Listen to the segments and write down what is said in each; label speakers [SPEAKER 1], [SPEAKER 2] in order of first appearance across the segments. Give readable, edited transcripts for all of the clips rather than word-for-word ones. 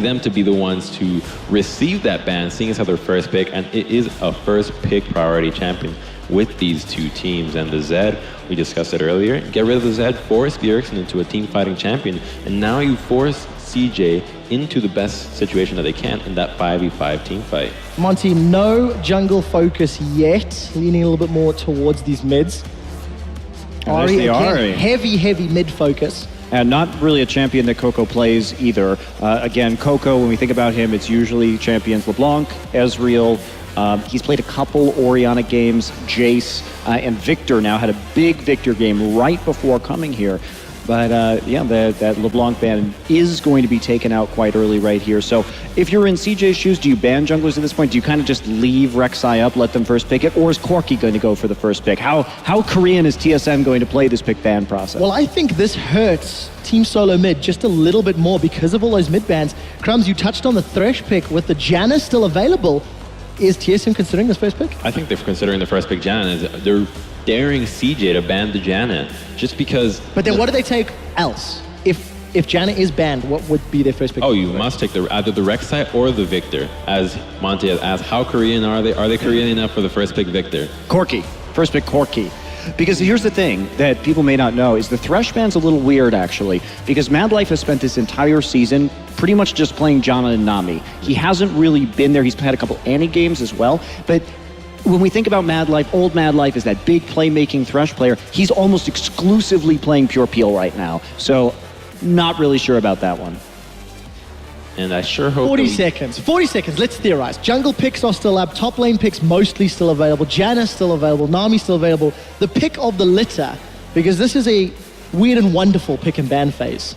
[SPEAKER 1] them to be the ones to receive that ban, seeing as how their first pick, and it is a first pick priority champion with these two teams. And the Zed, we discussed it earlier, get rid of the Zed, force Bjergsen into a team fighting champion, and now you force CJ into the best situation that they can in that 5v5 team fight.
[SPEAKER 2] Monty, no jungle focus yet, leaning a little bit more towards these mids. Ari, again, heavy mid focus.
[SPEAKER 3] And not really a champion that Coco plays either. Again, Coco, when we think about him, it's usually champions LeBlanc, Ezreal. He's played a couple Orianna games, Jace, and Victor now had a big Victor game right before coming here. But yeah, that LeBlanc ban is going to be taken out quite early right here. So if you're in CJ's shoes, do you ban junglers at this point? Do you kind of just leave Rek'Sai up, let them first pick it? Or is Corki going to go for the first pick? How Korean is TSM going to play this pick ban process?
[SPEAKER 2] Well, I think this hurts Team Solomid just a little bit more because of all those mid bans. Crumbs, you touched on the Thresh pick with the Janna still available. Is TSM considering this first pick?
[SPEAKER 1] I think they're considering the first pick Janna. They're daring CJ to ban the Janna just because...
[SPEAKER 2] But then what do they take else? If Janna is banned, what would be their first pick?
[SPEAKER 1] Oh, you must take either the Rek'Sai or the Victor. As Monty has asked, how Korean are they? Are they Korean enough for the first pick Victor?
[SPEAKER 3] Corki. First pick Corki. Because here's the thing that people may not know is the Thresh ban's a little weird actually, because Mad Life has spent this entire season pretty much just playing Janna and Nami. He hasn't really been there. He's had a couple Annie games as well, but when we think about Mad Life, old Mad Life is that big playmaking Thresh player. He's almost exclusively playing Pure Peel right now, so not really sure about that one.
[SPEAKER 1] And I sure hope
[SPEAKER 2] 40 seconds, let's theorize. Jungle picks are still up, top lane picks mostly still available, Janna's still available, Nami's still available. The pick of the litter, because this is a weird and wonderful pick and ban phase.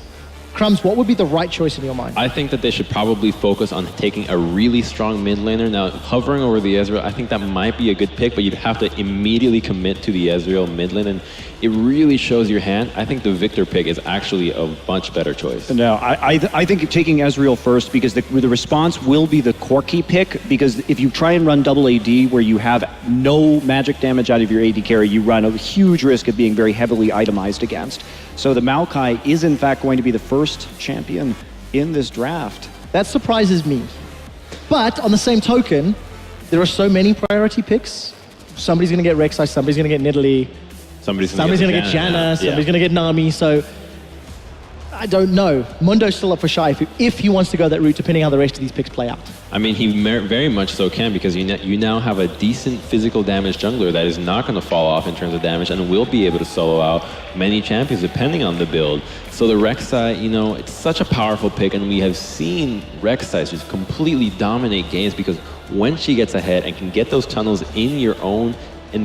[SPEAKER 2] Crumbs, what would be the right choice in your mind?
[SPEAKER 1] I think that they should probably focus on taking a really strong mid laner. Now, hovering over the Ezreal, I think that might be a good pick, but you'd have to immediately commit to the Ezreal mid lane, and it really shows your hand. I think the Victor pick is actually a much better choice.
[SPEAKER 3] No, I think taking Ezreal first, because the response will be the Corki pick, because if you try and run double AD where you have no magic damage out of your AD carry, you run a huge risk of being very heavily itemized against. So the Maokai is in fact going to be the first champion in this draft.
[SPEAKER 2] That surprises me. But on the same token, there are so many priority picks. Somebody's going to get Rek'Sai, somebody's going to get Nidalee.
[SPEAKER 1] Somebody's
[SPEAKER 2] going to get Janna, somebody's going to get Nami, so I don't know. Mundo's still up for Shy if he wants to go that route, depending how the rest of these picks play out.
[SPEAKER 1] I mean, he very much so can, because you now have a decent physical damage jungler that is not going to fall off in terms of damage and will be able to solo out many champions depending on the build. So the Rek'Sai, you know, it's such a powerful pick, and we have seen Rek'Sai just completely dominate games because when she gets ahead and can get those tunnels in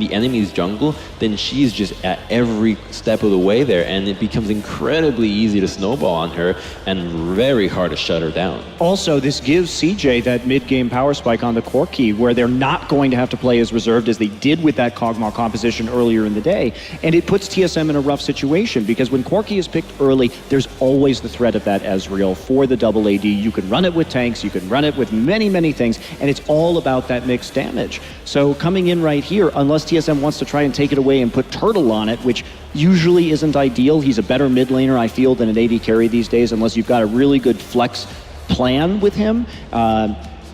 [SPEAKER 1] the enemy's jungle, then she's just at every step of the way there, and it becomes incredibly easy to snowball on her and very hard to shut her down.
[SPEAKER 3] Also, this gives CJ that mid-game power spike on the Corki, where they're not going to have to play as reserved as they did with that Kog'Maw composition earlier in the day, and it puts TSM in a rough situation, because when Corki is picked early, there's always the threat of that Ezreal for the double AD. You can run it with tanks, you can run it with many things, and it's all about that mixed damage. So coming in right here, unless TSM wants to try and take it away and put Turtle on it, which usually isn't ideal. He's a better mid laner, I feel, than an AD carry these days, unless you've got a really good flex plan with him.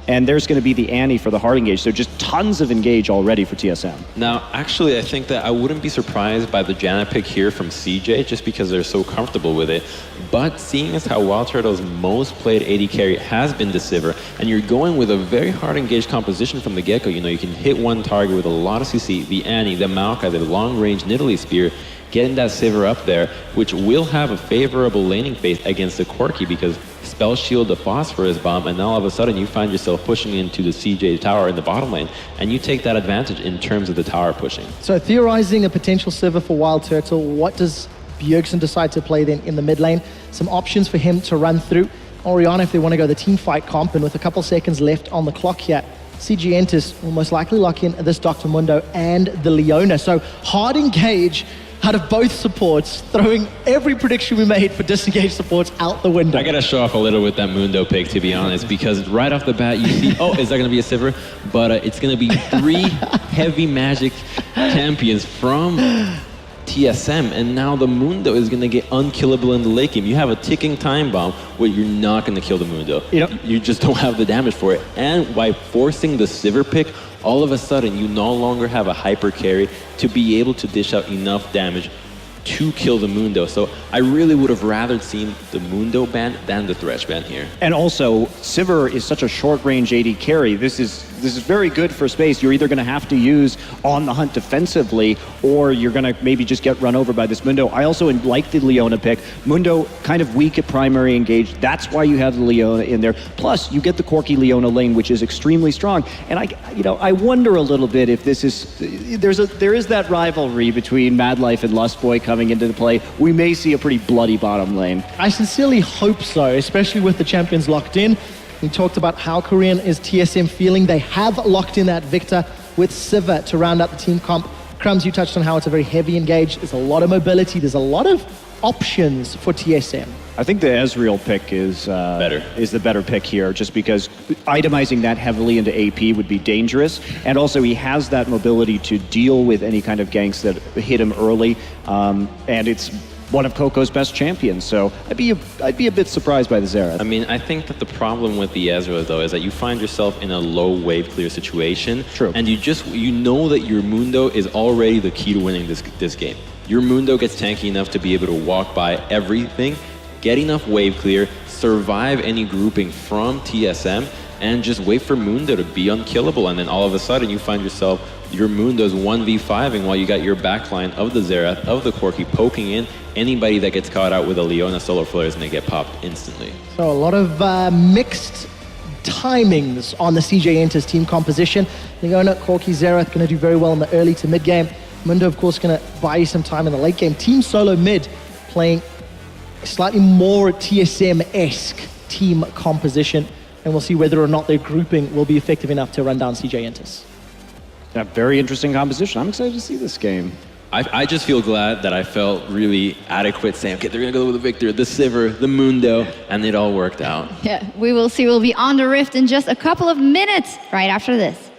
[SPEAKER 3] And there's going to be the Annie for the hard engage. So just tons of engage already for TSM.
[SPEAKER 1] Now, actually, I think that I wouldn't be surprised by the Janna pick here from CJ, just because they're so comfortable with it. But seeing as how Wild Turtle's most played AD carry has been the Sivir, and you're going with a very hard engaged composition from the get-go, you know, you can hit one target with a lot of CC, the Annie, the Maokai, the long-range Nidalee Spear, getting that Sivir up there, which will have a favorable laning phase against the Corki, because Spell Shield, the Phosphorus Bomb, and now all of a sudden you find yourself pushing into the CJ tower in the bottom lane, and you take that advantage in terms of the tower pushing.
[SPEAKER 2] So theorizing a potential Sivir for Wild Turtle, what does Bjergsen decide to play then in the mid lane? Some options for him to run through. Orianna, if they want to go the team fight comp, and with a couple seconds left on the clock here, CG Entus will most likely lock in this Dr. Mundo and the Leona. So hard engage out of both supports, throwing every prediction we made for disengaged supports out the window.
[SPEAKER 1] I gotta show off a little with that Mundo pick, to be honest, because right off the bat you see, oh, is that gonna be a Sivir? But it's gonna be 3 heavy magic champions from TSM, and now the Mundo is going to get unkillable in the late game. You have a ticking time bomb where you're not going to kill the Mundo. You just don't have the damage for it. And by forcing the Sivir pick, all of a sudden you no longer have a hyper carry to be able to dish out enough damage to kill the Mundo. So I really would have rather seen the Mundo ban than the Thresh ban here.
[SPEAKER 3] And also, Sivir is such a short-range AD carry. This is very good for space. You're either going to have to use On the Hunt defensively, or you're going to maybe just get run over by this Mundo. I also like the Leona pick. Mundo kind of weak at primary engage. That's why you have the Leona in there. Plus, you get the Corki Leona lane, which is extremely strong. And I wonder a little bit if this is there is that rivalry between Madlife and Lustboy coming into the play. We may see a pretty bloody bottom lane.
[SPEAKER 2] I sincerely hope so, especially with the champions locked in. We talked about how Korean is TSM feeling. They have locked in that Victor with Sivir to round out the team comp. Crumbs, you touched on how it's a very heavy engage. There's a lot of mobility. There's a lot of options for TSM.
[SPEAKER 3] I think the Ezreal pick is the better pick here, just because itemizing that heavily into AP would be dangerous, and also he has that mobility to deal with any kind of ganks that hit him early, and it's one of Coco's best champions, so I'd be a bit surprised by the Xerath.
[SPEAKER 1] I mean, I think that the problem with the Ezreal, though, is that you find yourself in a low wave clear situation.
[SPEAKER 3] True.
[SPEAKER 1] And you know that your Mundo is already the key to winning this game. Your Mundo gets tanky enough to be able to walk by everything, get enough wave clear, survive any grouping from TSM, and just wait for Mundo to be unkillable. And then all of a sudden you find yourself, your Mundo's 1v5ing while you got your backline of the Xerath, of the Corki poking in. Anybody that gets caught out with a Leona Solar Flare is going to get popped instantly.
[SPEAKER 2] So a lot of mixed timings on the CJE Entus team composition. Leona, Corki, Xerath going to do very well in the early to mid game. Mundo, of course, going to buy you some time in the late game. Team Solomid playing slightly more TSM-esque team composition, and we'll see whether or not their grouping will be effective enough to run down CJE Entus.
[SPEAKER 3] A very interesting composition. I'm excited to see this game.
[SPEAKER 1] I just feel glad that I felt really adequate saying, okay, they're going to go with the Victor, the Sivir, the Mundo, and it all worked out.
[SPEAKER 4] Yeah, we will see. We'll be on the Rift in just a couple of minutes right after this.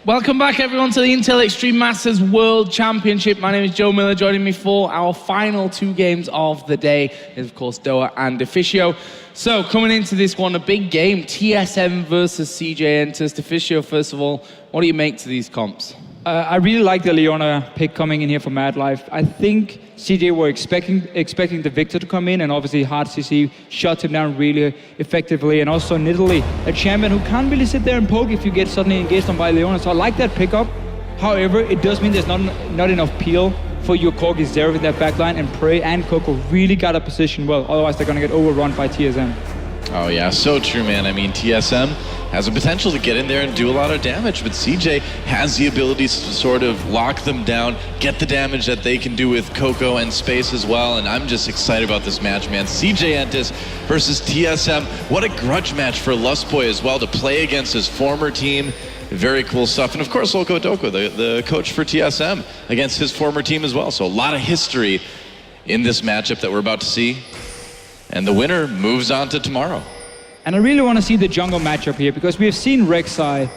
[SPEAKER 5] Welcome back, everyone, to the Intel Extreme Masters World Championship. My name is Joe Miller. Joining me for our final two games of the day is, of course, Doa and Deficio. So, coming into this one, a big game, TSM versus CJE Entus. Deficio, first of all, what do you make to these comps?
[SPEAKER 6] I really like the Leona pick coming in here for Madlife. I think CJE were expecting the Victor to come in, and obviously Hard CC shut him down really effectively. And also Nidalee, a champion who can't really sit there and poke if you get suddenly engaged on by Leona. So I like that pickup. However, it does mean there's not enough peel for your Corki Xerath in that backline, and Prey and Coco really got to position well. Otherwise, they're going to get overrun by TSM.
[SPEAKER 7] Oh yeah, so true, man. I mean, TSM, has a potential to get in there and do a lot of damage, but CJ has the ability to sort of lock them down, get the damage that they can do with Coco and Space as well, and I'm just excited about this match, man. CJ Entus versus TSM. What a grudge match for Lustboy as well to play against his former team. Very cool stuff. And of course, Loco Doko, the coach for TSM, against his former team as well. So a lot of history in this matchup that we're about to see. And the winner moves on to tomorrow.
[SPEAKER 6] And I really want to see the jungle matchup here, because we have seen Rek'Sai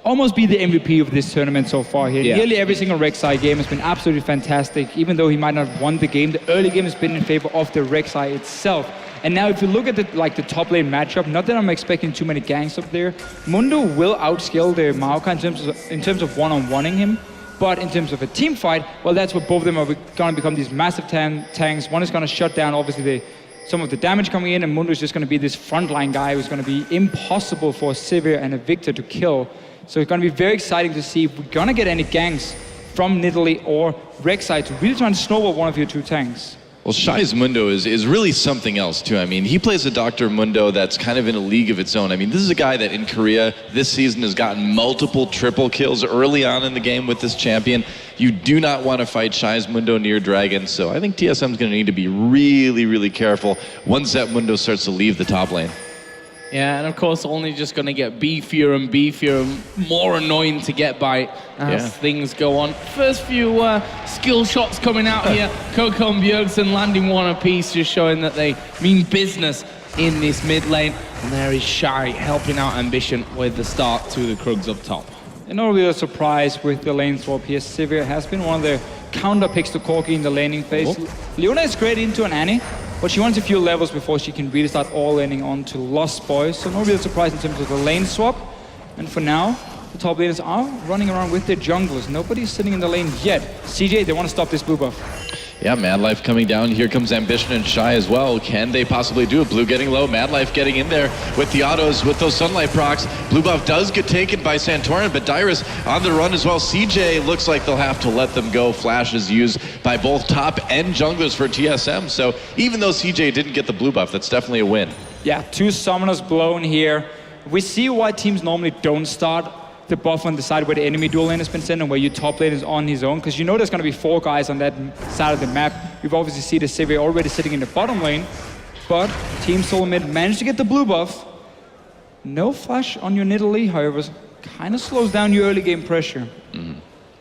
[SPEAKER 6] almost be the MVP of this tournament so far here.
[SPEAKER 5] Yeah.
[SPEAKER 6] Nearly every single Rek'Sai game has been absolutely fantastic. Even though he might not have won the game, the early game has been in favor of the Rek'Sai itself. And now if you look at the top lane matchup, not that I'm expecting too many ganks up there, Mundo will outscale the Maokai in terms of one-on-oneing him. But in terms of a team fight, well, that's what both of them are going to become, these massive tanks. One is going to shut down, obviously, some of the damage coming in, and Mundo is just going to be this frontline guy who's going to be impossible for a Sivir and a Victor to kill. So it's going to be very exciting to see if we're going to get any ganks from Nidalee or Rek'Sai to really try and snowball one of your two tanks.
[SPEAKER 7] Well, Shai's Mundo is really something else, too. I mean, he plays a Dr. Mundo that's kind of in a league of its own. I mean, this is a guy that in Korea this season has gotten multiple triple kills early on in the game with this champion. You do not want to fight Shai's Mundo near Dragon, so I think TSM is going to need to be really, really careful once that Mundo starts to leave the top lane.
[SPEAKER 5] Yeah, and of course, only just going to get beefier and beefier and more annoying to get by as things go on. First few skill shots coming out here. Coco and Bjergsen landing one apiece, just showing that they mean business in this mid lane. And there is Shai helping out Ambition with the start to the Krugs up top.
[SPEAKER 6] And not really a surprise with the lane swap here. Sivir has been one of the counter picks to Corki in the laning phase. Leona is great into an Annie, but she wants a few levels before she can really start all laning on to Lost Boys. So no real surprise in terms of the lane swap. And for now, the top laners are running around with their junglers. Nobody's sitting in the lane yet. CJ, they want to stop this blue buff.
[SPEAKER 7] Yeah, Madlife coming down. Here comes Ambition and Shai as well. Can they possibly do it? Blue getting low. Madlife getting in there with the autos, with those Sunlight procs. Blue buff does get taken by Santorin, but Dyrus on the run as well. CJ looks like they'll have to let them go. Flash is used by both top and junglers for TSM. So even though CJ didn't get the blue buff, that's definitely a win.
[SPEAKER 6] Yeah, two summoners blown here. We see why teams normally don't start the buff on the side where the enemy dual lane has been sent and where your top lane is on his own, because you know there's going to be 4 guys on that side of the map. You've obviously seen the Sivir already sitting in the bottom lane, but Team Solomid managed to get the blue buff. No flash on your Nidalee, however, kind of slows down your early game pressure.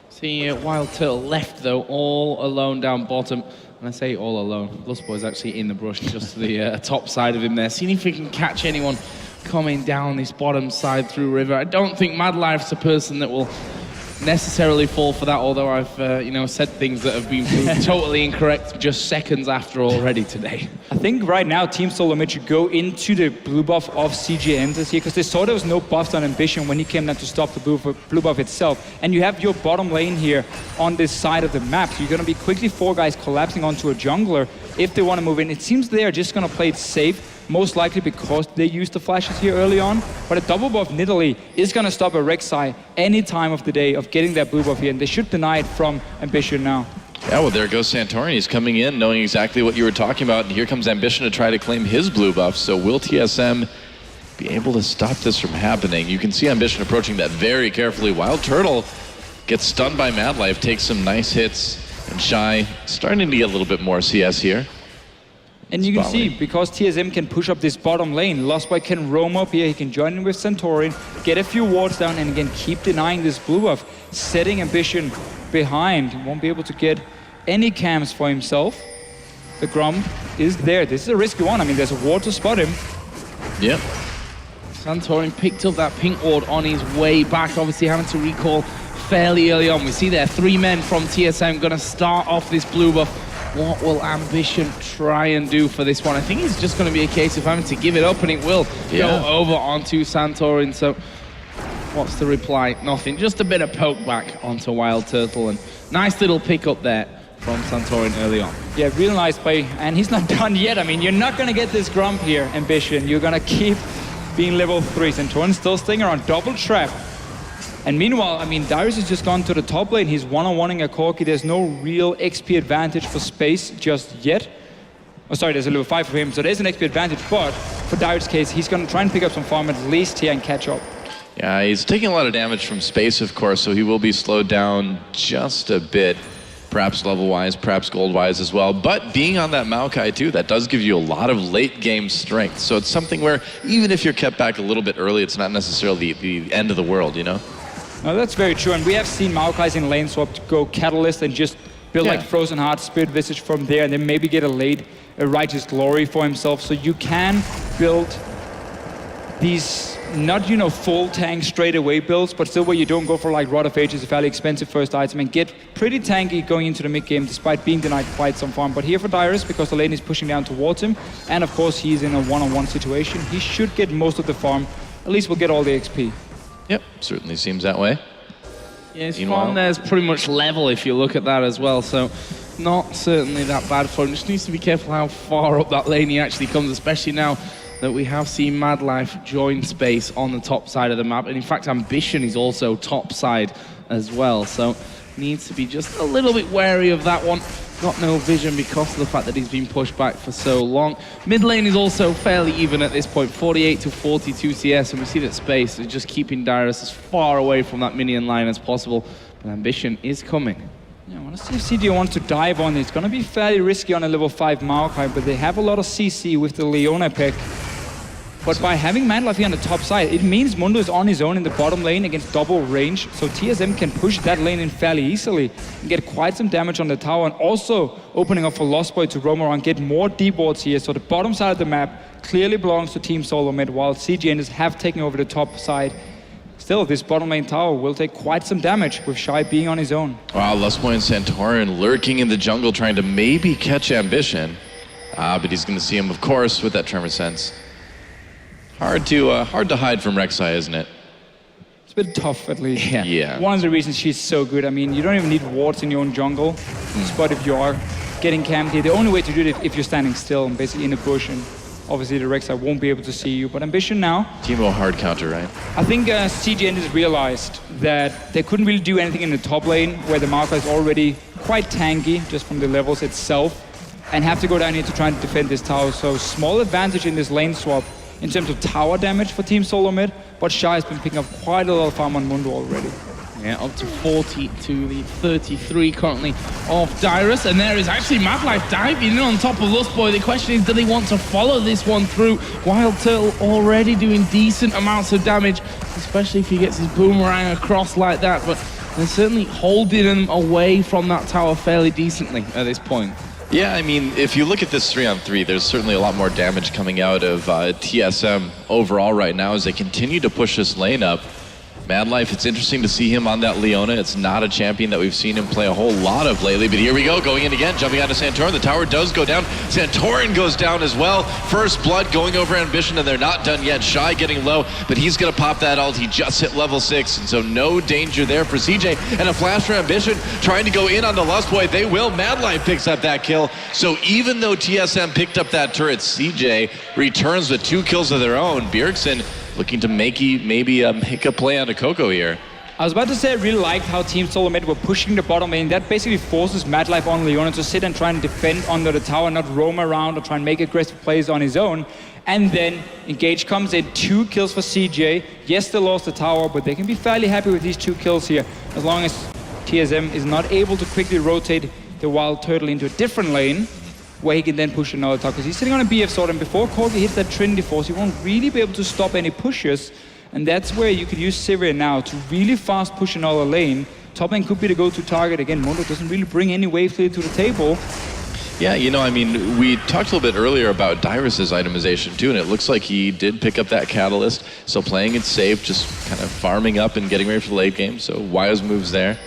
[SPEAKER 5] See Wild Turtle left though, all alone down bottom. And I say all alone, Lustboy's actually in the brush just to the top side of him there. Seeing if he can catch anyone coming down this bottom side through river. I don't think Madlife's a person that will necessarily fall for that, although I've said things that have been proved totally incorrect just seconds after already today.
[SPEAKER 6] I think right now Team Solomid should go into the blue buff of CJ Entus here, because they saw there was no buffs on Ambition when he came down to stop the blue buff itself. And you have your bottom lane here on this side of the map, so you're going to be quickly 4 guys collapsing onto a jungler if they want to move in. It seems they are just going to play it safe, most likely because they used the flashes here early on. But a double buff Nidalee is going to stop a Rek'Sai any time of the day of getting that blue buff here, and they should deny it from Ambition now.
[SPEAKER 7] Yeah, well, there goes Santorin. He's coming in knowing exactly what you were talking about, and here comes Ambition to try to claim his blue buff. So will TSM be able to stop this from happening? You can see Ambition approaching that very carefully. Wild Turtle gets stunned by Madlife, takes some nice hits, and Shai starting to get a little bit more CS here.
[SPEAKER 6] And you can see, because TSM can push up this bottom lane, Lostboy can roam up here, he can join in with Santorin, get a few wards down, and again keep denying this blue buff, setting Ambition behind. He won't be able to get any cams for himself. The Grump is there. This is a risky one. I mean, there's a ward to spot him.
[SPEAKER 7] Yep.
[SPEAKER 5] Santorin picked up that pink ward on his way back, obviously having to recall fairly early on. We see there 3 men from TSM going to start off this blue buff. What will Ambition try and do for this one? I think it's just going to be a case of having to give it up, and it will go over onto Santorin. So what's the reply? Nothing. Just a bit of poke back onto Wild Turtle, and nice little pick up there from Santorin early on.
[SPEAKER 6] Yeah, real nice play, and he's not done yet. I mean, you're not going to get this Grump here, Ambition. You're going to keep being level 3. Santorin still staying around, double trap. And meanwhile, I mean, Dyrus has just gone to the top lane. He's one-on-oneing a Corki. There's no real XP advantage for Space just yet. Oh, sorry, there's a level 5 for him, so there's an XP advantage, but for Darius' case, he's going to try and pick up some farm at least here and catch up.
[SPEAKER 7] Yeah, he's taking a lot of damage from space, of course, so he will be slowed down just a bit, perhaps level-wise, perhaps gold-wise as well. But being on that Maokai too, that does give you a lot of late-game strength. So it's something where even if you're kept back a little bit early, it's not necessarily the end of the world, you know?
[SPEAKER 6] No, that's very true, and we have seen Maokai's in lane swap to go Catalyst and just build like Frozen Heart, Spirit Visage from there, and then maybe get a Righteous Glory for himself. So you can build these not, you know, full tank straight away builds, but still where you don't go for like Rod of Ages, a fairly expensive first item, and get pretty tanky going into the mid game despite being denied quite some farm. But here for Darius, because the lane is pushing down towards him, and of course he's in a one-on-one situation, he should get most of the farm. At least we'll get all the XP.
[SPEAKER 7] Yep, certainly seems that way.
[SPEAKER 5] Yeah, his farm there's pretty much level if you look at that as well, so not certainly that bad for him. Just needs to be careful how far up that lane he actually comes, especially now that we have seen Mad Life join space on the top side of the map. And in fact, Ambition is also top side as well. So needs to be just a little bit wary of that one. Got no vision because of the fact that he's been pushed back for so long. Mid lane is also fairly even at this point, 48 to 42 CS. And we see that space is just keeping Darius as far away from that minion line as possible. But Ambition is coming.
[SPEAKER 6] Yeah, I want to see if CJE wants to dive on it. It's going to be fairly risky on a level 5 Maokai, but they have a lot of CC with the Leona pick. But by having Mad Life here on the top side, it means Mundo is on his own in the bottom lane against double range, so TSM can push that lane in fairly easily and get quite some damage on the tower, and also opening up for Lost Boy to roam around, get more deep wards here. So the bottom side of the map clearly belongs to Team Solomid, while CJE and have taken over the top side. Still, this bottom lane tower will take quite some damage with Shy being on his own.
[SPEAKER 7] Wow, Lost Boy and Santorin lurking in the jungle trying to maybe catch Ambition. But he's going to see him, of course, with that Tremor Sense. Hard to hide from Rek'Sai, isn't it?
[SPEAKER 6] It's a bit tough, at least.
[SPEAKER 7] Yeah.
[SPEAKER 6] One of the reasons she's so good, I mean, you don't even need wards in your own jungle. But if you are getting camped here, the only way to do it if you're standing still and basically in a bush, and obviously the Rek'Sai won't be able to see you. But Ambition now.
[SPEAKER 7] Teemo hard counter, right?
[SPEAKER 6] I think CJE has realized that they couldn't really do anything in the top lane, where the Maokai is already quite tanky, just from the levels itself, and have to go down here to try and defend this tower. So small advantage in this lane swap in terms of tower damage for Team Solomid, but Shy has been picking up quite a lot of farm on Mundo already.
[SPEAKER 5] Yeah, up to 40 to the 33 currently of Darius, and there is actually Mad Life diving in on top of Lost Boy. The question is, do they want to follow this one through? Wild Turtle already doing decent amounts of damage, especially if he gets his boomerang across like that, but they're certainly holding him away from that tower fairly decently at this point.
[SPEAKER 7] Yeah, I mean, if you look at this 3-on-3, there's certainly a lot more damage coming out of TSM overall right now as they continue to push this lane up. Mad Life, it's interesting to see him on that Leona. It's not a champion that we've seen him play a whole lot of lately, but here we go, going in again, jumping onto Santorin. The tower does go down. Santorin goes down as well. First blood going over Ambition, and they're not done yet. Shy getting low, but he's going to pop that ult. He just hit level 6, and so no danger there for CJ. And a flash for Ambition, trying to go in on the Lust Boy. They will. Mad Life picks up that kill. So even though TSM picked up that turret, CJ returns with 2 kills of their own. Bjergsen looking to make a play on a Coco here.
[SPEAKER 6] I was about to say I really liked how Team Solomid were pushing the bottom lane. That basically forces Mad Life on Leona to sit and try and defend under the tower, not roam around or try and make aggressive plays on his own. And then Engage comes in, 2 kills for CJE. Yes, they lost the tower, but they can be fairly happy with these 2 kills here, as long as TSM is not able to quickly rotate the Wild Turtle into a different lane, where he can then push another tower, because he's sitting on a BF sword, and before Corgi hits that Trinity Force, he won't really be able to stop any pushes, and that's where you could use Sivir now to really fast push another lane. Top lane could be the go-to target. Again, Mundo doesn't really bring any wave clear to the table.
[SPEAKER 7] Yeah, you know, I mean, we talked a little bit earlier about Dyrus's itemization too, and it looks like he did pick up that Catalyst, so playing it safe, just kind of farming up and getting ready for the late game, so wise moves there.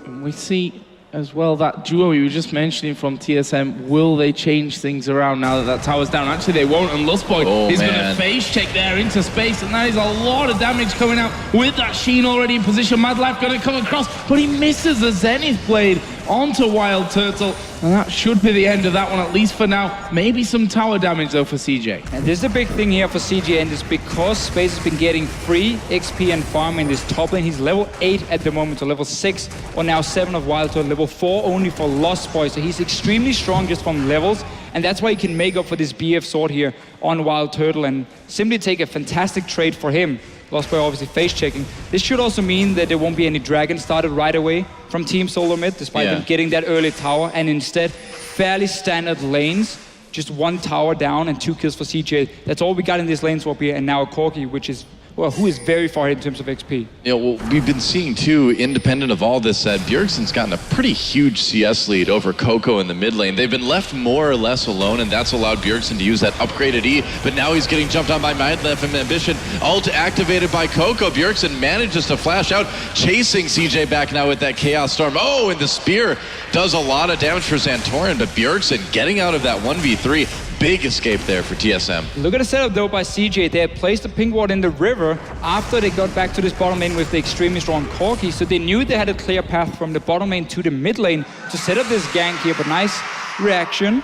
[SPEAKER 5] And we see as well that duo you were just mentioning from TSM, will they change things around now that that tower's down? Actually, they won't, and Lustboy is going to phase check there into space, and that is a lot of damage coming out with that Sheen already in position. Mad Life going to come across, but he misses the Zenith Blade onto Wild Turtle, and that should be the end of that one, at least for now. Maybe some tower damage though for CJ.
[SPEAKER 6] And this is a big thing here for CJE, and it's because Space has been getting free XP and farm in this top lane. He's level 8 at the moment, so level 6 or now 7 of Wild Turtle, level 4 only for Lost Boy. So he's extremely strong just from levels, and that's why he can make up for this BF sword here on Wild Turtle and simply take a fantastic trade for him. Lost Boy obviously face checking. This should also mean that there won't be any dragon started right away from Team Solomid, despite them getting that early tower, and instead fairly standard lanes, just 1 tower down and 2 kills for CJE. That's all we got in this lane swap here, and now a Corki, which is, well, who is very far ahead in terms of XP.
[SPEAKER 7] You know, well, we've been seeing too, independent of all this, that Bjergsen's gotten a pretty huge CS lead over Coco in the mid lane. They've been left more or less alone, and that's allowed Bjergsen to use that upgraded E, but now he's getting jumped on by Mindlef and Ambition. Ult activated by Coco. Bjergsen manages to flash out, chasing CJ back now with that Chaos Storm. Oh, and the spear does a lot of damage for Santorin, but Bjergsen getting out of that 1v3. Big escape there for TSM.
[SPEAKER 6] Look at the setup though by CJE. They had placed the pink ward in the river after they got back to this bottom lane with the extremely strong Corki, so they knew they had a clear path from the bottom lane to the mid lane to set up this gank here, but nice reaction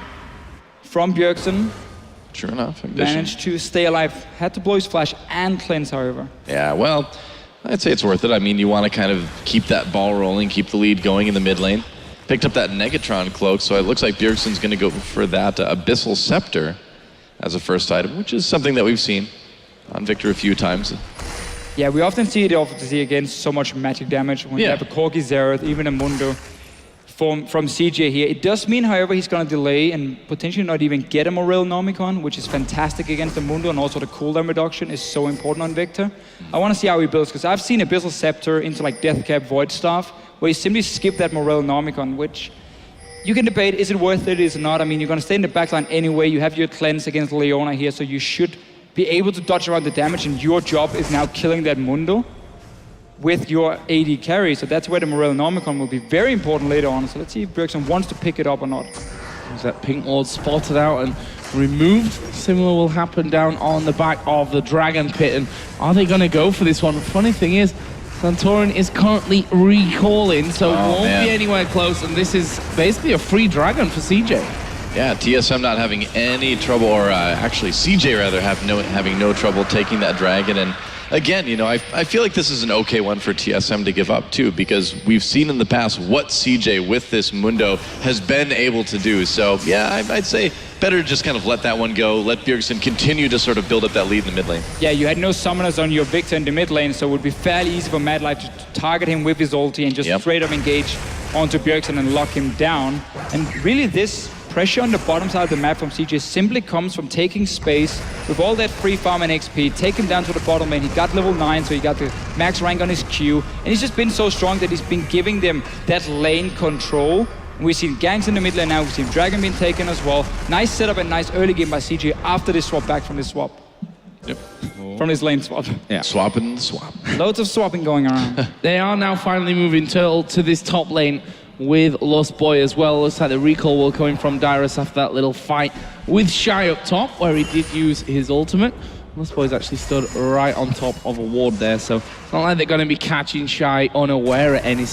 [SPEAKER 6] from Bjergsen.
[SPEAKER 7] Sure enough, Ambition
[SPEAKER 6] managed to stay alive. Had to blow his flash and cleanse, however.
[SPEAKER 7] Yeah, well, I'd say it's worth it. I mean, you want to kind of keep that ball rolling, keep the lead going in the mid lane. Picked up that Negatron cloak, so it looks like Bjergsen's going to go for that Abyssal Scepter as a first item, which is something that we've seen on Victor a few times.
[SPEAKER 6] Yeah, we often see it obviously against so much magic damage when you have a Corki Xerath, even a Mundo from CJE here. It does mean, however, he's going to delay and potentially not even get a Morel Nomicon, which is fantastic against the Mundo, and also the cooldown reduction is so important on Victor. I want to see how he builds, because I've seen Abyssal Scepter into like Deathcap Void Staff, where you simply skip that Morel Nomicon, which you can debate, is it worth it, is it not? I mean, you're going to stay in the backline anyway, you have your cleanse against Leona here, so you should be able to dodge around the damage, and your job is now killing that Mundo with your AD carry, so that's where the Morel Nomicon will be very important later on, so let's see if Bjergsen wants to pick it up or not.
[SPEAKER 5] There's that pink ward spotted out and removed. Similar will happen down on the back of the Dragon Pit, and are they going to go for this one? The funny thing is, Santorin is currently recalling, so won't be anywhere close, and this is basically a free dragon for CJ.
[SPEAKER 7] Yeah, TSM not having any trouble, or actually CJ rather having no trouble taking that dragon. And again, you know, I feel like this is an okay one for TSM to give up too, because we've seen in the past what CJ with this Mundo has been able to do. So yeah, I'd say better just kind of let that one go, let Bjergsen continue to sort of build up that lead in the mid lane.
[SPEAKER 6] Yeah, you had no summoners on your Victor in the mid lane, so it would be fairly easy for Madlife to target him with his ulti and just straight up engage onto Bjergsen and lock him down. And really this pressure on the bottom side of the map from CJ simply comes from taking space with all that free farm and XP, take him down to the bottom lane. He got level 9, so he got the max rank on his Q, and he's just been so strong that he's been giving them that lane control. We've seen ganks in the mid lane now, we've seen Dragon being taken as well. Nice setup and nice early game by CJ after this swap back from this swap.
[SPEAKER 7] Yep.
[SPEAKER 6] From his lane swap.
[SPEAKER 7] Yeah. Swapping the swap.
[SPEAKER 6] Loads of swapping going around.
[SPEAKER 5] They are now finally moving Turtle to this top lane with Lost Boy as well. Looks like the recall will coming from Dyrus after that little fight with Shy up top, where he did use his ultimate. Lost Boy's actually stood right on top of a ward there, so it's not like they're going to be catching Shy unaware at any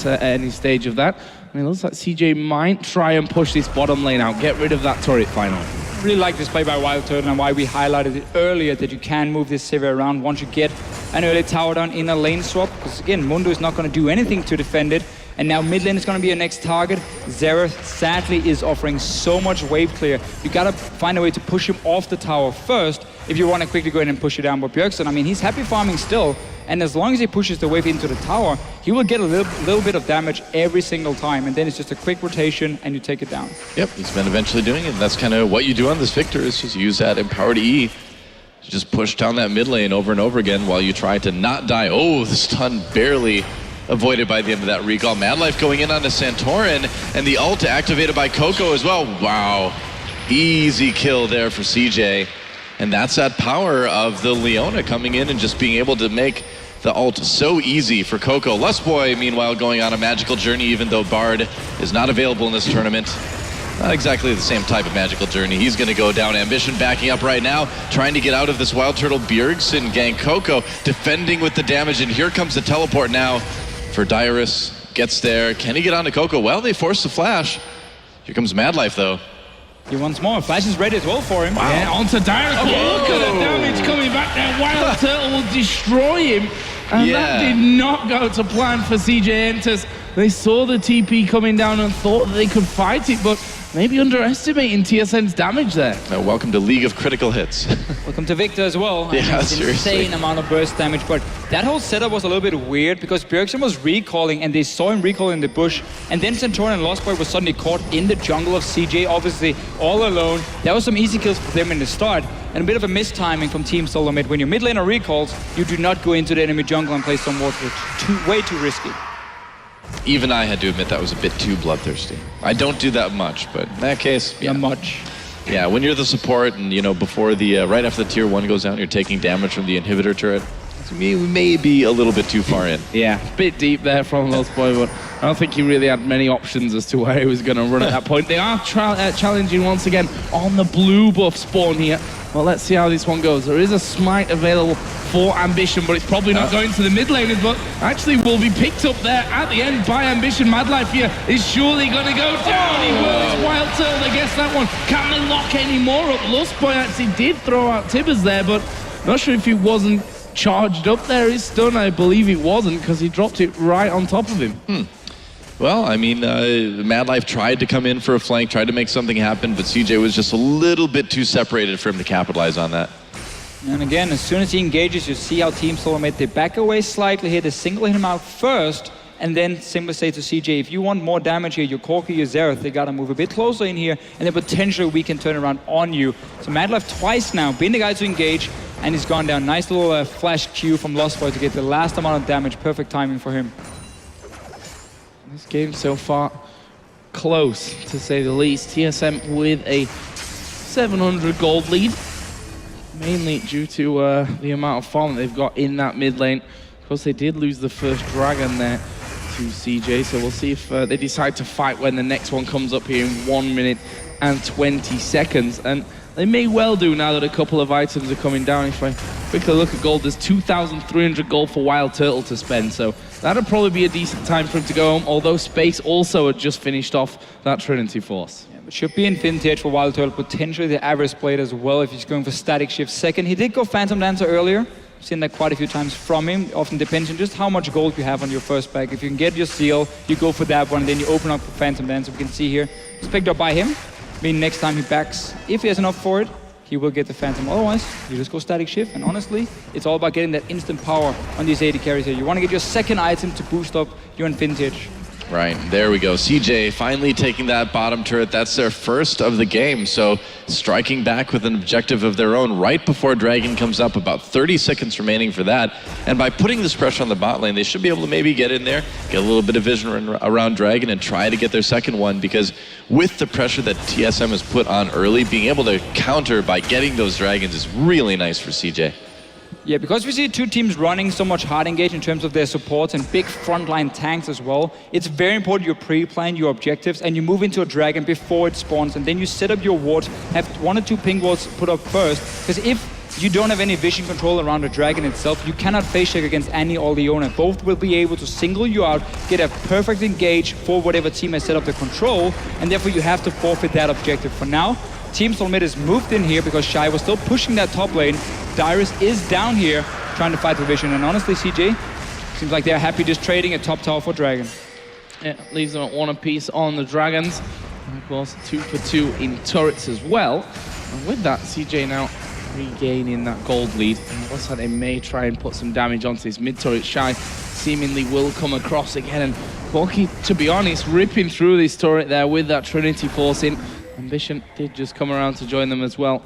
[SPEAKER 5] stage of that. I mean, it looks like CJ might try and push this bottom lane out, get rid of that turret final.
[SPEAKER 6] Really like this play by Wild Turtle and why we highlighted it earlier that you can move this Sivir around once you get an early tower down in a lane swap, because again, Mundo is not going to do anything to defend it. And now mid lane is going to be your next target. Xerath sadly is offering so much wave clear. You got to find a way to push him off the tower first if you want to quickly go in and push it down. But Bjergsen, I mean, he's happy farming still. And as long as he pushes the wave into the tower, he will get a little bit of damage every single time. And then it's just a quick rotation and you take it down.
[SPEAKER 7] Yep, he's been eventually doing it. And that's kind of what you do on this Victor, is just use that empowered E. Just push down that mid lane over and over again while you try to not die. Oh, the stun barely avoided by the end of that recall. Madlife going in onto Santorin, and the ult activated by Coco as well. Wow, easy kill there for CJ. And that's that power of the Leona coming in and just being able to make the ult so easy for Coco. Lost Boy, meanwhile, going on a magical journey, even though Bard is not available in this tournament. Not exactly the same type of magical journey. He's going to go down. Ambition backing up right now, trying to get out of this Wild Turtle. Bjergsen gang Coco defending with the damage, and here comes the teleport now for Dyrus. gets there. Can he get onto Coco? Well, they force the flash. Here comes Madlife, though.
[SPEAKER 6] He wants more. Flash is ready as well for him.
[SPEAKER 5] Wow. Yeah, onto Dyrus.
[SPEAKER 7] Okay.
[SPEAKER 5] Look at the damage coming back there. Wild Turtle will destroy him. And that did not go to plan for CJE Entus. They saw the TP coming down and thought that they could fight it, but maybe underestimating TSM's damage there.
[SPEAKER 7] Welcome to League of Critical Hits.
[SPEAKER 6] Welcome to Victor as well.
[SPEAKER 7] Yeah,
[SPEAKER 6] Insane amount of burst damage, but that whole setup was a little bit weird because Bjergsen was recalling and they saw him recalling in the bush, and then Centurion and Lost Boy was suddenly caught in the jungle of CJ, obviously all alone. There was some easy kills for them in the start, and a bit of a mistiming from Team Solomid. When your mid laner recalls, you do not go into the enemy jungle and play some water. It's way too risky.
[SPEAKER 7] Even I had to admit that was a bit too bloodthirsty. I don't do that much, but in that case,
[SPEAKER 6] Not much.
[SPEAKER 7] Yeah, when you're the support and, you know, before the, right after the tier 1 goes down, you're taking damage from the inhibitor turret. We may be a little bit too far in.
[SPEAKER 5] Yeah, a bit deep there from Lost Boy, but I don't think he really had many options as to where he was going to run at that point. They are challenging once again on the blue buff spawn here. Well, let's see how this one goes. There is a smite available for Ambition, but it's probably not going to the mid laners, but actually will be picked up there at the end by Ambition. Madlife here is surely going to go down. He will. It's Wild Turtle. I guess that one can't really lock any more up. Lost Boy actually did throw out Tibbers there, but not sure if he wasn't charged up there. His stun, I believe it wasn't, because he dropped it right on top of him.
[SPEAKER 7] Well, I mean, Madlife tried to come in for a flank, tried to make something happen, but CJ was just a little bit too separated for him to capitalize on that.
[SPEAKER 6] And again, as soon as he engages, you see how Team Solomid, they back away slightly here, they single him out first, and then simply say to CJ, if you want more damage here, your Corki, your Xerath, they gotta move a bit closer in here, and then potentially we can turn around on you. So Madlife twice now, being the guy to engage, and he's gone down. Nice little flash Q from Lost Boy to get the last amount of damage. Perfect timing for him.
[SPEAKER 5] This game so far, close to say the least. TSM with a 700 gold lead, mainly due to the amount of farm that they've got in that mid lane. Of course, they did lose the first dragon there to CJ, so we'll see if they decide to fight when the next one comes up here in 1 minute and 20 seconds. And they may well do now that a couple of items are coming down. If I quickly look at gold, there's 2,300 gold for Wild Turtle to spend, so that'll probably be a decent time for him to go home, although Space also had just finished off that Trinity Force.
[SPEAKER 6] Yeah, but should be Infinity Edge for Wild Turtle, potentially the Average Blade as well if he's going for Static Shift second. He did go Phantom Dancer earlier. Seen that quite a few times from him. Often depends on just how much gold you have on your first pack. If you can get your seal, you go for that one, and then you open up for Phantom Dancer. We can see here, it's picked up by him. I mean, next time he backs, if he has enough for it, he will get the Phantom. Otherwise, you just go Static Shift. And honestly, it's all about getting that instant power on these AD carries here. You want to get your second item to boost up your Infinity Edge.
[SPEAKER 7] Right, there we go. CJ finally taking that bottom turret. That's their first of the game. So striking back with an objective of their own right before Dragon comes up. About 30 seconds remaining for that. And by putting this pressure on the bot lane, they should be able to maybe get in there, get a little bit of vision around Dragon and try to get their second one, because with the pressure that TSM has put on early, being able to counter by getting those Dragons is really nice for CJ.
[SPEAKER 6] Yeah, because we see two teams running so much hard engage in terms of their supports and big frontline tanks as well, it's very important you pre-plan your objectives and you move into a dragon before it spawns, and then you set up your wards, have 1 or 2 ping wards put up first, because if you don't have any vision control around the dragon itself, you cannot face check against Annie or Leona. Both will be able to single you out, get a perfect engage for whatever team has set up the control, and therefore you have to forfeit that objective. For now, Team Solomid has moved in here because Shy was still pushing that top lane. Dyrus is down here trying to fight for vision, and honestly, CJ, seems like they're happy just trading a top tower for Dragon.
[SPEAKER 5] Yeah, leaves them at 1 apiece on the Dragons. And of course, 2 for 2 in turrets as well. And with that, CJ now regaining that gold lead. And it looks like they may try and put some damage onto this mid turret. Shy seemingly will come across again. And Corki, to be honest, ripping through this turret there with that Trinity Force in. Ambition did just come around to join them as well.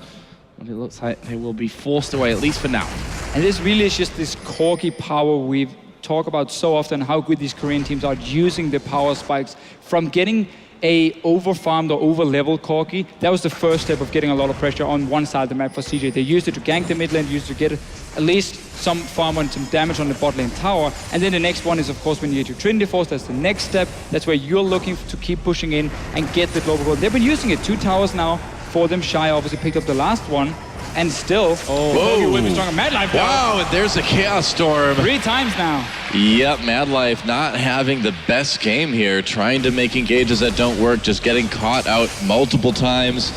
[SPEAKER 5] But it looks like they will be forced away, at least for now.
[SPEAKER 6] And this really is just this Corki power we talk about so often, how good these Korean teams are using the power spikes. From getting a over-farmed or over-leveled Corki, that was the first step of getting a lot of pressure on one side of the map for CJ. They used it to gank the mid lane, used it to get at least some farm and some damage on the bot lane tower. And then the next one is, of course, when you get your Trinity Force, that's the next step. That's where you're looking to keep pushing in and get the global gold. They've been using it 2 towers now for them. Shy obviously picked up the last one. And still, Kogi will be stronger. Mad Life, though.
[SPEAKER 7] Wow, and there's a Chaos Storm.
[SPEAKER 6] 3 times now.
[SPEAKER 7] Yep, Mad Life not having the best game here, trying to make engages that don't work, just getting caught out multiple times.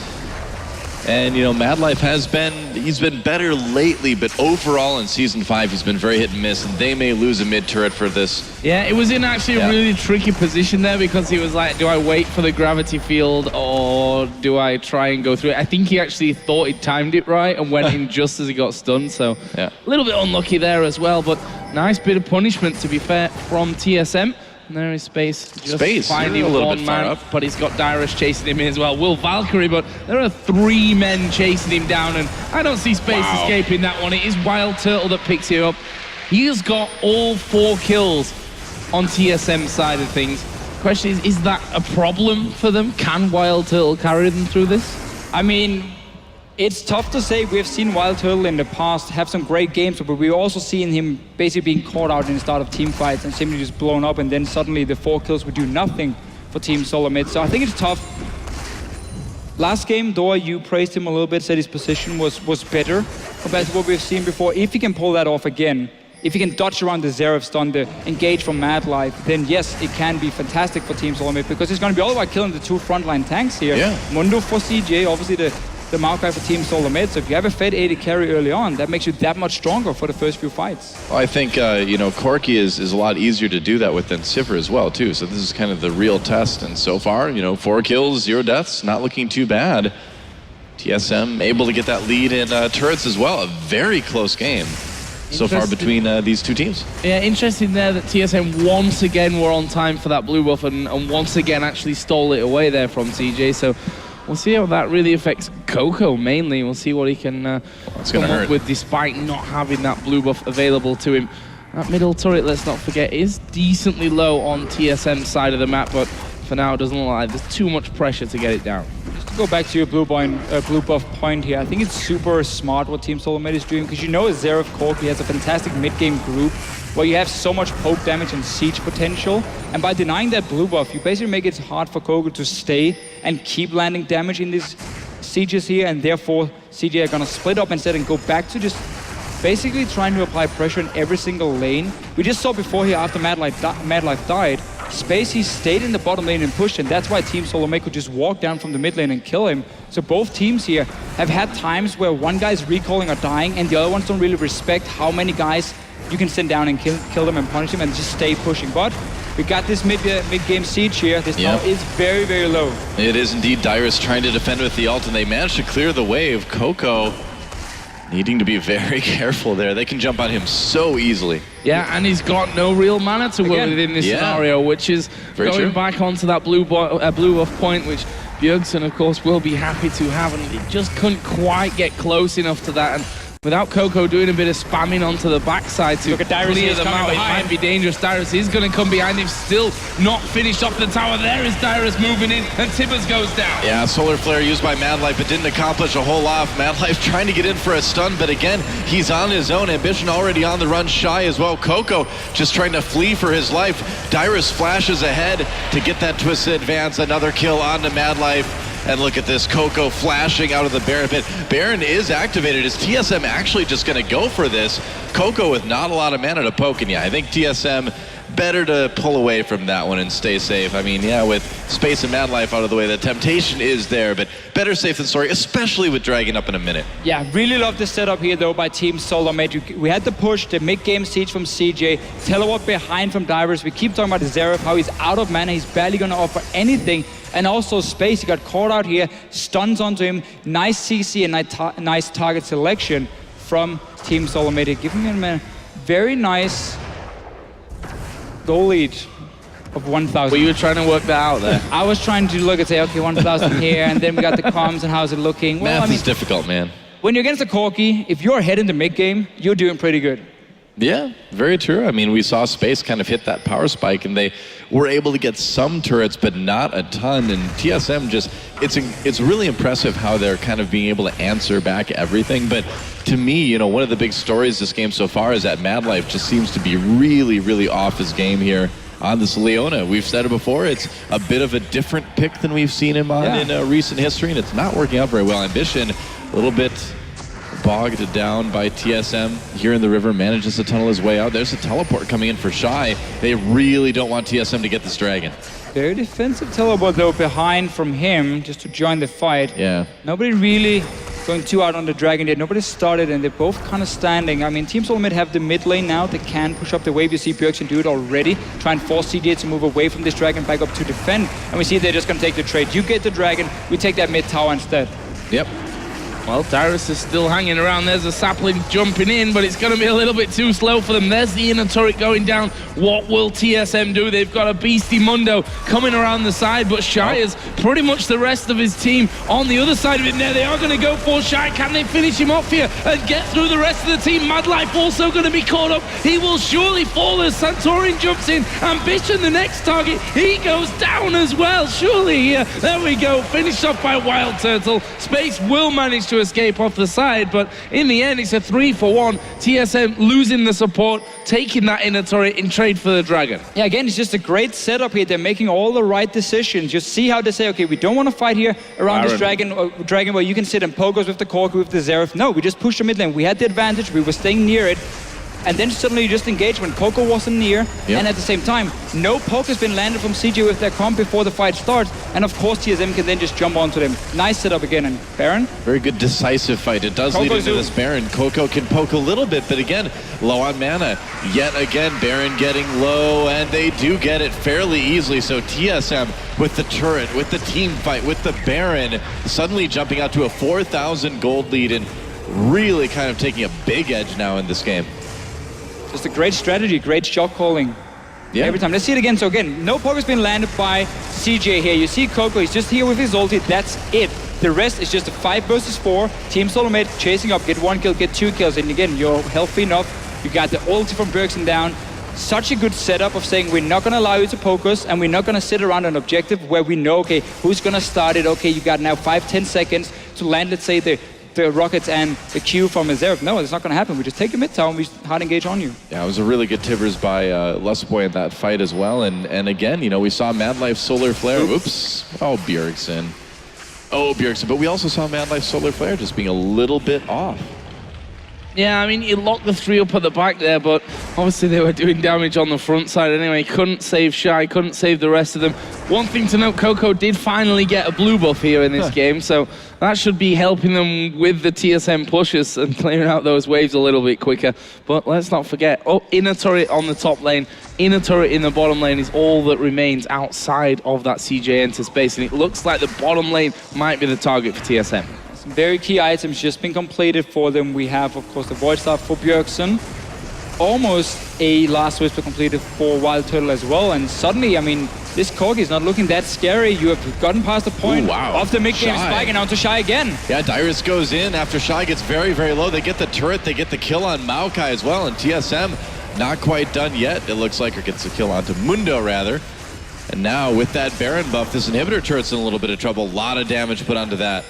[SPEAKER 7] And, you know, Mad Life he's been better lately, but overall in Season 5, he's been very hit and miss, and they may lose a mid-turret for this.
[SPEAKER 5] Yeah, it was in actually a really tricky position there because he was like, do I wait for the gravity field or do I try and go through it? I think he actually thought he timed it right and went in just as he got stunned, so a little bit unlucky there as well, but nice bit of punishment, to be fair, from TSM. And there is Space just finding
[SPEAKER 7] a little bit
[SPEAKER 5] one
[SPEAKER 7] far
[SPEAKER 5] man,
[SPEAKER 7] up.
[SPEAKER 5] but he's got Dyrus chasing him in as well. Will Valkyrie, but there are 3 men chasing him down, and I don't see Space escaping that one. It is Wild Turtle that picks him up. He has got all 4 kills on TSM's side of things. Question is that a problem for them? Can Wild Turtle carry them through this?
[SPEAKER 6] I mean, it's tough to say. We've seen Wild Turtle in the past have some great games, but we've also seen him basically being caught out in the start of team fights and simply just blown up, and then suddenly the 4 kills would do nothing for Team Solomid. So I think it's tough. Last game, Dora, you praised him a little bit, said his position was better compared to what we've seen before. If he can pull that off again, if he can dodge around the Zeref stun, the engage from Mad Life, then yes, it can be fantastic for Team Solomid because it's going to be all about killing the 2 frontline tanks here.
[SPEAKER 7] Yeah.
[SPEAKER 6] Mundo for CJE, obviously the Maokai for Team Solomid. So if you have a fed AD carry early on, that makes you that much stronger for the first few fights.
[SPEAKER 7] Well, I think, you know, Corki is a lot easier to do that with than Sivir as well, too. So this is kind of the real test. And so far, you know, 4 kills, 0 deaths, not looking too bad. TSM able to get that lead in turrets as well. A very close game so far between these 2 teams.
[SPEAKER 5] Yeah, interesting there that TSM once again were on time for that blue buff and once again actually stole it away there from CJ. So we'll see how that really affects Coco mainly. We'll see what he can come up with despite not having that blue buff available to him. That middle turret, let's not forget, is decently low on TSM's side of the map, but for now it doesn't look like there's too much pressure to get it down.
[SPEAKER 6] Just to go back to your blue buff point here, I think it's super smart what Team Solomid is doing because you know Zeref Corki has a fantastic mid-game group where you have so much poke damage and siege potential, and by denying that blue buff, you basically make it hard for Kogo to stay and keep landing damage in these sieges here, and therefore CJ are gonna split up instead and go back to just basically trying to apply pressure in every single lane. We just saw before here after Mad Life died, Space, he stayed in the bottom lane and pushed, and that's why Team Solomid could just walk down from the mid lane and kill him. So both teams here have had times where one guy's recalling or dying, and the other ones don't really respect how many guys you can send down and kill them and punish them and just stay pushing. But we got this mid-game siege here. This tower is very, very low.
[SPEAKER 7] It is indeed. Dyrus trying to defend with the ult, and they managed to clear the wave. Coco needing to be very careful there. They can jump on him so easily.
[SPEAKER 5] Yeah, and he's got no real mana to work with in this scenario, which is going back onto that blue buff point, which Bjergsen, of course, will be happy to have, and he just couldn't quite get close enough to that. And without Coco doing a bit of spamming onto the backside to clear them out, it might be dangerous. Dyrus is going to come behind him, still not finished off the tower. There is Dyrus moving in, and Tibbers goes down.
[SPEAKER 7] Yeah, Solar Flare used by Mad Life, but didn't accomplish a whole lot. Mad Life trying to get in for a stun, but again, he's on his own. Ambition already on the run, Shy as well. Coco just trying to flee for his life. Dyrus flashes ahead to get that twisted advance. Another kill onto Mad Life. And look at this, Coco flashing out of the Baron pit. Baron is activated. Is TSM actually just going to go for this? Coco with not a lot of mana to poke, and yeah, I think TSM better to pull away from that one and stay safe. I mean, yeah, with Space and Mad Life out of the way, the temptation is there, but better safe than sorry, especially with Dragon up in a minute.
[SPEAKER 6] Yeah, really love the setup here, though, by Team Solomid. We had the push, the mid-game siege from CJ, teleport behind from Dyrus. We keep talking about the Zeref, how he's out of mana, he's barely going to offer anything. And also Space, he got caught out here, stuns onto him, nice CC and nice target selection from Team Solomid, giving him a very nice goal lead of 1,000.
[SPEAKER 5] Were you trying to work that out there?
[SPEAKER 6] I was trying to look and say, okay, 1,000 here, and then we got the comms and how's it looking. Well,
[SPEAKER 7] Math is difficult, man.
[SPEAKER 6] When you're against a Corki, if you're ahead in the mid game, you're doing pretty good.
[SPEAKER 7] Yeah, very true. I mean, we saw Space kind of hit that power spike, and they were able to get some turrets, but not a ton. And TSM just, it's really impressive how they're kind of being able to answer back everything. But to me, you know, one of the big stories this game so far is that Mad Life just seems to be really, really off his game here on this Leona. We've said it before, it's a bit of a different pick than we've seen him on in recent history, and it's not working out very well. Ambition, a little bit bogged down by TSM here in the river, manages to tunnel his way out. There's a teleport coming in for Shy. They really don't want TSM to get this dragon.
[SPEAKER 6] Very defensive teleport though behind from him just to join the fight.
[SPEAKER 7] Yeah.
[SPEAKER 6] Nobody really going too out on the dragon yet. Nobody started and they're both kind of standing. I mean, Team Solomid have the mid lane now. They can push up the wave. You see Bjergsen do it already. Try and force CJE to move away from this dragon back up to defend. And we see they're just going to take the trade. You get the dragon, we take that mid tower instead.
[SPEAKER 7] Yep.
[SPEAKER 5] Well, Dyrus is still hanging around. There's a sapling jumping in, but it's going to be a little bit too slow for them. There's the inner turret going down. What will TSM do? They've got a beastie Mundo coming around the side, but Shy is pretty much the rest of his team on the other side of it. Now they are going to go for Shy. Can they finish him off here and get through the rest of the team? Madlife also going to be caught up. He will surely fall as Santorin jumps in. Ambition, the next target, he goes down as well. Surely here. There we go. Finished off by Wild Turtle. Space will manage to escape off the side, but in the end it's a 3-for-1. TSM losing the support, taking that inner turret in trade for the dragon.
[SPEAKER 6] Yeah, again, it's just a great setup here. They're making all the right decisions. You see how they say, okay, we don't want to fight here around this dragon where you can sit and poke us with the Cork, with the Xerath. No, we just pushed the mid lane. We had the advantage. We were staying near it. And then suddenly you just engage when Coco wasn't near. Yep. And at the same time, no poke has been landed from CJE with their comp before the fight starts. And of course, TSM can then just jump onto them. Nice setup again. And Baron?
[SPEAKER 7] Very good decisive fight. It does lead into this Baron. Coco can poke a little bit, but again, low on mana. Yet again, Baron getting low, and they do get it fairly easily. So TSM with the turret, with the team fight, with the Baron, suddenly jumping out to a 4,000 gold lead and really kind of taking a big edge now in this game.
[SPEAKER 6] Just a great strategy, great shot calling. Yeah. Every time. Let's see it again. So again, no poke has been landed by CJE here. You see Coco, he's just here with his ulti. That's it. The rest is just a 5 versus 4. Team Solomid chasing up, get 1 kill, get 2 kills. And again, you're healthy enough. You got the ulti from Bjergsen down. Such a good setup of saying we're not going to allow you to poke us and we're not going to sit around an objective where we know, okay, who's going to start it? Okay, you got now 5-10 seconds to land, let's say, the rockets and the Q from a Xerath. No, it's not going to happen. We just take a mid tower and we hard engage on you.
[SPEAKER 7] Yeah, it was a really good Tibbers by Lustboy in that fight as well. And again, you know, we saw Madlife Solar Flare. Oops. Oh, Bjergsen. Oh, Bjergsen. But we also saw Madlife Solar Flare just being a little bit off.
[SPEAKER 5] Yeah, I mean, he locked the 3 up at the back there, but obviously they were doing damage on the front side anyway. Couldn't save Shy, couldn't save the rest of them. One thing to note, Coco did finally get a blue buff here in this game, so that should be helping them with the TSM pushes and clearing out those waves a little bit quicker. But let's not forget, inner turret on the top lane, inner turret in the bottom lane is all that remains outside of that CJE Entus base, and it looks like the bottom lane might be the target for TSM.
[SPEAKER 6] Some very key items just been completed for them. We have, of course, the Void Staff for Bjergsen. Almost a Last Whisper completed for Wild Turtle as well. And suddenly, I mean, this Corgi is not looking that scary. You have gotten past the point of the mid-game spike and onto Shy again.
[SPEAKER 7] Yeah, Dyrus goes in after Shy gets very, very low. They get the turret, they get the kill on Maokai as well. And TSM not quite done yet, it looks like, or gets the kill onto Mundo, rather. And now with that Baron buff, this inhibitor turret's in a little bit of trouble. A lot of damage put onto that.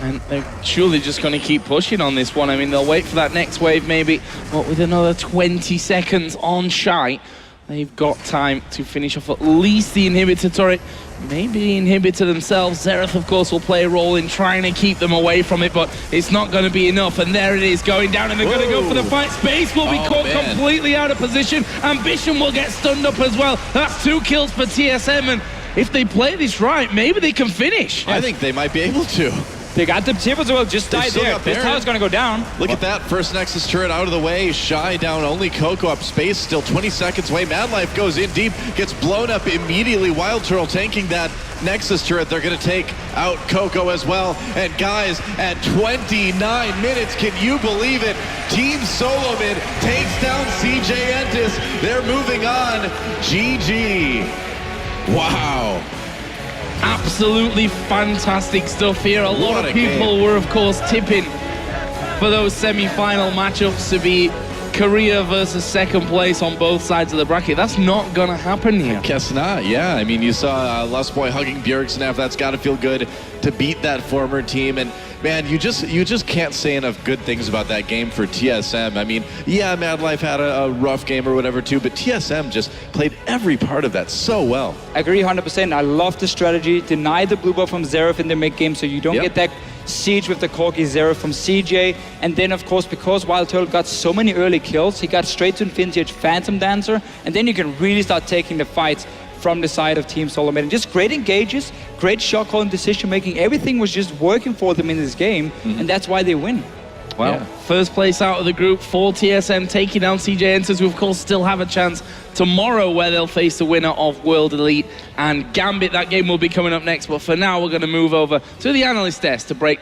[SPEAKER 5] And they're surely just going to keep pushing on this one. I mean, they'll wait for that next wave maybe, but with another 20 seconds on Shy, they've got time to finish off at least the inhibitor turret, maybe the inhibitor themselves. Xerath, of course, will play a role in trying to keep them away from it, but it's not going to be enough. And there it is, going down, and they're going to go for the fight. Space will be caught completely out of position. Ambition will get stunned up as well. That's 2 kills for TSM, and if they play this right, maybe they can finish.
[SPEAKER 7] I think they might be able to.
[SPEAKER 6] They got the tip as well, just died there. This tower's gonna go down.
[SPEAKER 7] Look at that, first Nexus turret out of the way. Shy down, only Coco up. Space still 20 seconds away. Madlife goes in deep, gets blown up immediately. Wild Turtle tanking that Nexus turret. They're gonna take out Coco as well. And guys, at 29 minutes, can you believe it? Team Solomid takes down CJE Entus. They're moving on. GG. Wow.
[SPEAKER 5] Absolutely fantastic stuff here. A lot of people were, of course, tipping for those semi-final matchups to be Korea versus second place on both sides of the bracket. That's not gonna happen here.
[SPEAKER 7] I guess not, yeah. I mean, you saw Lustboy hugging Bjergsen after. That's gotta feel good to beat that former team. And man, you just can't say enough good things about that game for TSM. I mean, yeah, Madlife had a rough game or whatever too, but TSM just played every part of that so well.
[SPEAKER 6] I agree 100%. I love the strategy. Deny the blue buff from Xerath in the mid game so you don't get that Siege with the Corki Zero from CJ, and then of course, because Wild Turtle got so many early kills, he got straight to Infinity Edge Phantom Dancer, and then you can really start taking the fights from the side of Team Solomid. And just great engages, great shot calling, decision making, everything was just working for them in this game, and that's why they win.
[SPEAKER 5] Well, first place out of the group for TSM, taking down CJE Entus, who of course still have a chance tomorrow where they'll face the winner of World Elite and Gambit. That game will be coming up next, but for now we're going to move over to the analyst desk to break